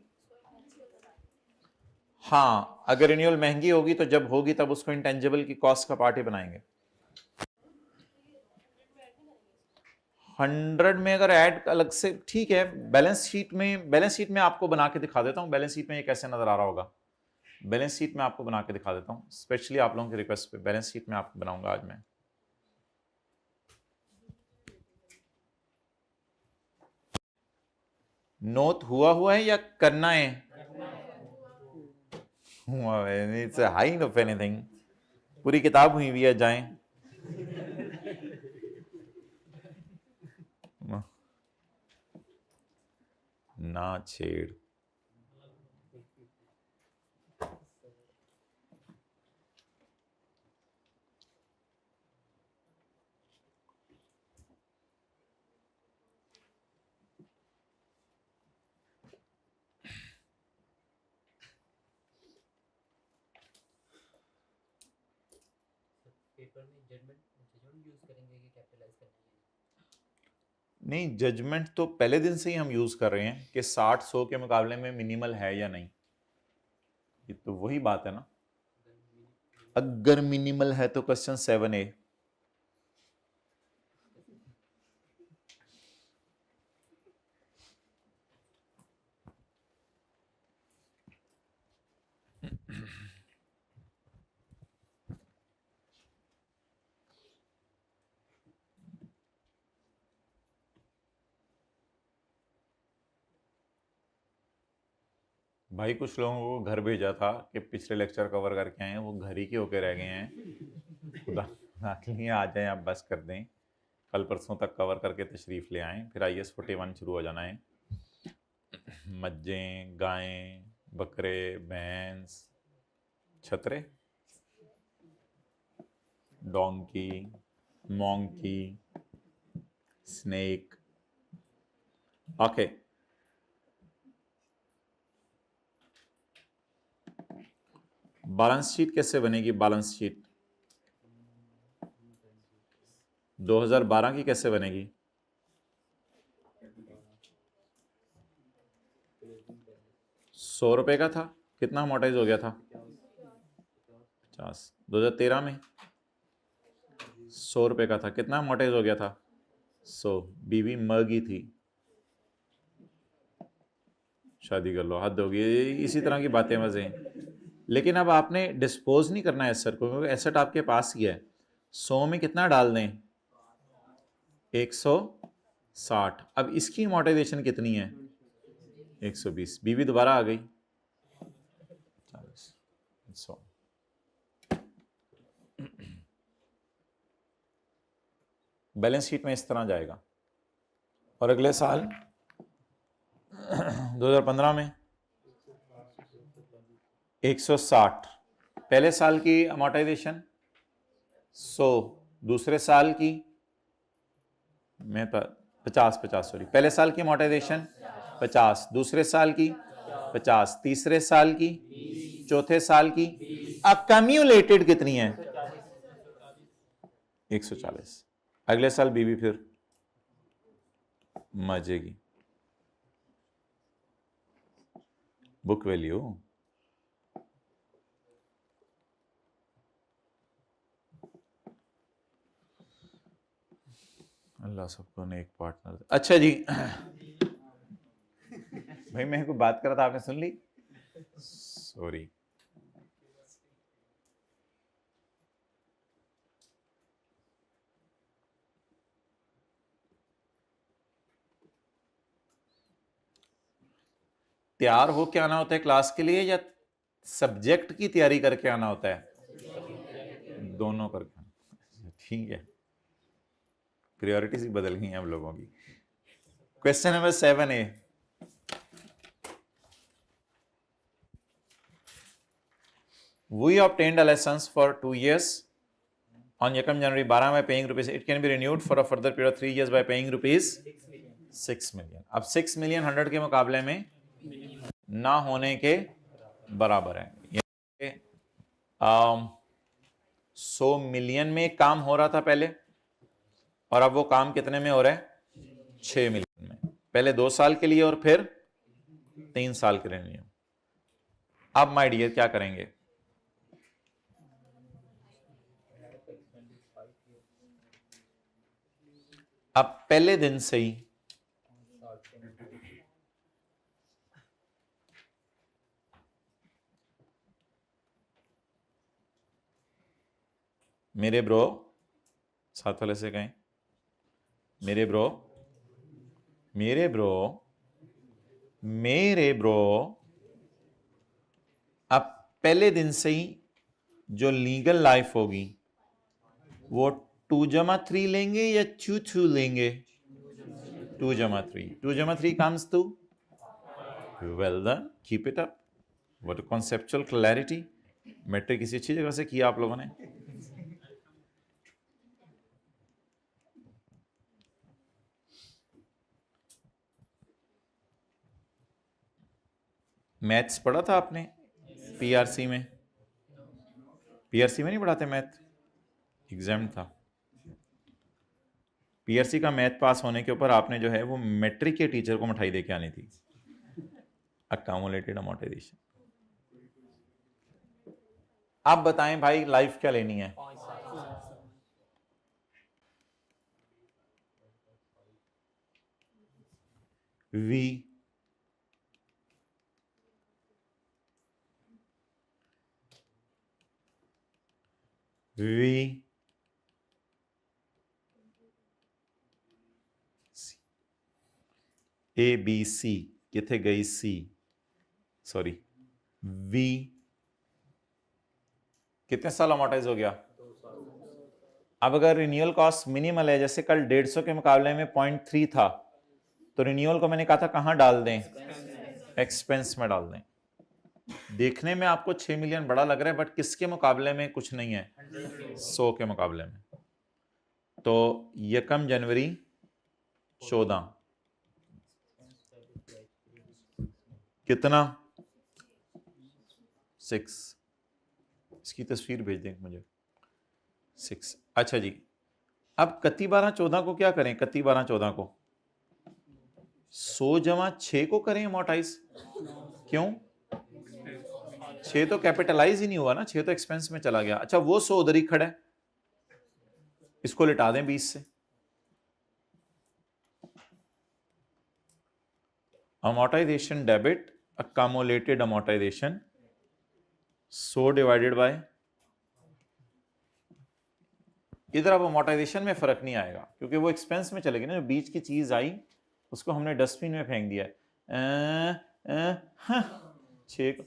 हाँ, अगर रिन्यूअल महंगी होगी तो जब होगी तब उसको इंटेंजिबल की कॉस्ट का पार्ट ही बनाएंगे। 100 में अगर ऐड अलग से, ठीक है, बैलेंस शीट में आपको बना के दिखा देता हूं। बैलेंस शीट में ये कैसे नजर आ रहा होगा। बैलेंस शीट में आपको बना के दिखा देता हूँ, स्पेशली आप लोगों की रिक्वेस्ट पे बैलेंस शीट में आपको बनाऊंगा आज मैं। नोट हुआ है या करना है? हुआ है, इट्स हाइंड ऑफ एनीथिंग। पूरी किताब हुई हुई है, जाएं। ना छेड़। पेपर में जजमेंट यूज करेंगे कि कैपिटलाइज करनी है? नहीं, जजमेंट तो पहले दिन से ही हम यूज कर रहे हैं कि 60-100 के मुकाबले में मिनिमल है या नहीं। ये तो वही बात है ना। अगर मिनिमल है तो क्वेश्चन 7A। भाई कुछ लोगों को घर भेजा था कि पिछले लेक्चर कवर करके आए हैं, वो घर ही के होके रह गए हैं। खुदा के लिए आ जाएं, आप बस कर दें, कल परसों तक कवर करके तशरीफ ले आएं, फिर IAS 41 शुरू हो जाना है। मज्जें, गायें, बकरे, भैंस, छतरे, donkey, monkey, snake. Okay, balance sheet कैसे बनेगी? बैलेंस शीट 2012 की कैसे बनेगी? 100 रुपए का था, कितना अमोर्टाइज हो गया था? 50। 2013 में 100 रुपए का था, कितना अमोर्टाइज हो गया था? 100। बीवी मर गई थी, शादी कर लो, हद होगी। इसी तरह की बातें मजे हैं। लेकिन अब आपने डिस्पोज नहीं करना है एसेट को, क्योंकि एसेट आपके पास ही है। 100 में कितना डाल दें? 160। अब इसकी अमोर्टाइजेशन कितनी है? 120। बीवी दोबारा आ गई, 40, 100। बैलेंस शीट में इस तरह जाएगा। और अगले साल 2015 में 160। पहले साल की अमोर्टाइजेशन 100, दूसरे साल की मैं 50 सॉरी, पहले साल की अमोर्टाइजेशन 50, दूसरे साल की 50, तीसरे साल की, चौथे साल की। अक्यूमुलेटेड कितनी है? 140। अगले साल बीवी फिर मजेगी। Book value. अल्लाह सबको ने एक पार्टनर। अच्छा जी, भाई मैं कोई बात कर रहा था, आपने सुन ली? सॉरी। तैयार हो के आना होता है क्लास के लिए, या सब्जेक्ट की तैयारी करके आना होता है? दोनों करके आना। ठीक है, प्रायोरिटीज बदल गई हैं हम लोगों की। Question number 7A। We obtained a license for 2 years on Yakam January 12 by paying rupees. It can be renewed for a further period of 3 years by paying rupees 6 million. अब 6 million 100 के मुकाबले में ना होने के बराबर है। 100 मिलियन में काम हो रहा था पहले, और अब वो काम कितने में हो रहा है? 6 मिलियन में। पहले 2 साल के लिए और फिर 3 साल के लिए। अब माय डियर क्या करेंगे? अब पहले दिन से ही मेरे ब्रो, साथ वाले से कहें मेरे ब्रो, मेरे ब्रो, मेरे ब्रो। अब पहले दिन से ही जो लीगल लाइफ होगी वो 2 जमा 3 लेंगे या 2 लेंगे? 2 जमा 3, 2 जमा 3 comes to, well done, keep it up. What a conceptual clarity. Matric किसी अच्छी जगह से किया आप लोगों ने। मैथ्स पढ़ा था आपने पीआरसी में? पीआरसी में नहीं पढ़ाते मैथ, एग्जाम था। पीआरसी का मैथ पास होने के ऊपर आपने जो है वो मैट्रिक के टीचर को मिठाई देके आनी थी, अकामुलेटेड अमोर्टाइजेशन। आप बताएं भाई लाइफ क्या लेनी है? वी वी ए बी सी किथे गई सी, सॉरी वी कितने साल अमोर्टाइज हो गया? अब अगर रिन्यूअल कॉस्ट मिनिमल है, जैसे कल 150 के मुकाबले में 0.3 था, तो रिन्यूअल को मैंने कहा था कहां डाल दें? एक्सपेंस में डाल दें। देखने में आपको 6 मिलियन बड़ा लग रहा है, बट किसके मुकाबले में कुछ नहीं है? 100 के मुकाबले में। तो 1 जनवरी 14 कितना? 6। इसकी तस्वीर भेज दें मुझे, 6। अच्छा जी, अब 31/12/14 को क्या करें? 31/12/14 को 100 जमा 6 को करें अमोर्टाइज। क्यों? 6 तो कैपिटलाइज ही नहीं हुआ ना, 6 तो एक्सपेंस में चला गया। अच्छा, वो 100 उधर ही खड़ा है, इसको लिटा दें 20 से। Amortisation debit, accumulated amortisation 100 divided bye, इधर अब अमोर्टाइजेशन में फर्क नहीं आएगा क्योंकि वो एक्सपेंस में चलेगी ना। जो बीच की चीज आई उसको हमने डस्टबिन में फेंक दिया है। 6 को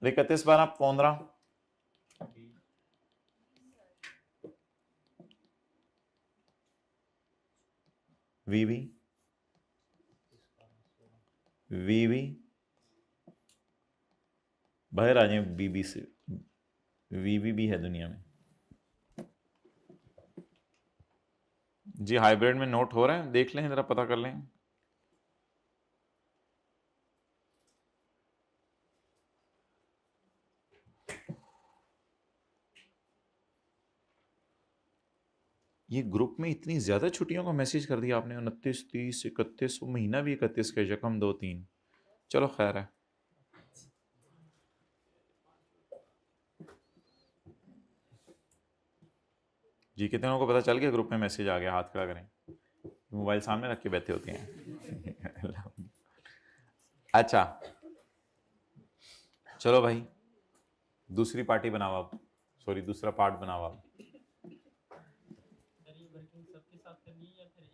31/12/15 वीवी वीवी बाहर आ जाए, बीबी से, वीवी भी है दुनिया में जी। हाइब्रिड में नोट हो रहे हैं, देख लें जरा, पता कर लें। ये ग्रुप में इतनी ज्यादा छुट्टियों का मैसेज कर दिया आपने, 29, 30, 31, महीना भी 31 का, यकम 2, 3। चलो खैर है। जी, कितने लोगों को पता चल गया ग्रुप में मैसेज आ गया? हाथ खड़ा करें, मोबाइल सामने रख के बैठे होते हैं। अच्छा चलो भाई, दूसरी पार्टी बनाओ आप, सॉरी दूसरा पार्ट बनाओ आप। सर ये वर्किंग सबके साथ करनी है या फिर